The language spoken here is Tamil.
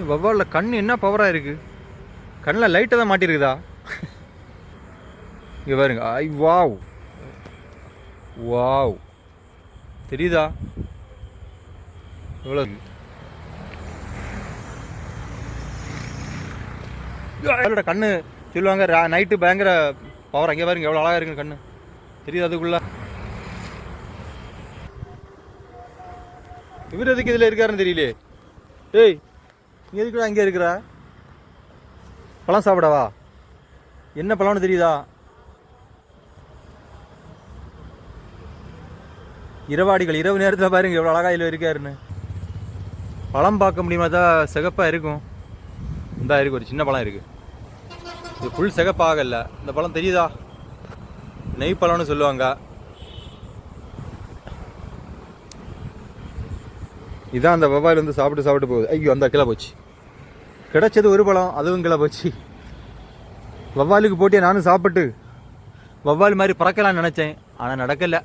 வவ்வாலில் கண் என்ன பவராக இருக்குது. கண்ணில் லைட்டை தான் மாட்டிருக்குதா? இங்கே பாருங்க. ஐ வாவ் வாவ், தெரியுதா எவ்வளோ? அதோட கண்ணு சொல்லுவாங்க நைட்டு பயங்கர பவர். அங்கே பாருங்க எவ்வளோ அழகாக இருக்குன்னு கண்ணு தெரியுது அதுக்குள்ள. இவர் எதுக்கு இதில் இருக்காருன்னு தெரியலையே. ஏய், நீ எதுக்குடா அங்கே இருக்கிறா? பழம் சாப்பிடவா? என்ன பழம்னு தெரியுதா? இரவாடிகள் இரவு நேரத்தில் பாருங்க எவ்வளோ அழகாக இதில் இருக்காருன்னு. பழம் பார்க்க முடியுமா? தான் சிகப்பாக இருக்கும். இந்த இருக்கு ஒரு சின்ன பழம் இருக்குது. இது ஃபுல் சிகப்பாகல. இந்த பழம் தெரியுதா? நெய் பழம்னு சொல்லுவாங்க. இதான் அந்த வவ்வால் வந்து சாப்பிட்டு போகுது. ஐயோ, அந்த கிளை போச்சு. கிடைச்சது ஒரு பழம், அதுவும் கிளை போச்சு. வவ்வாலுக்கு போட்டியே நானும் சாப்பிட்டு வவ்வால் மாதிரி பறக்கலான்னு நினச்சேன், ஆனால் நடக்கலை.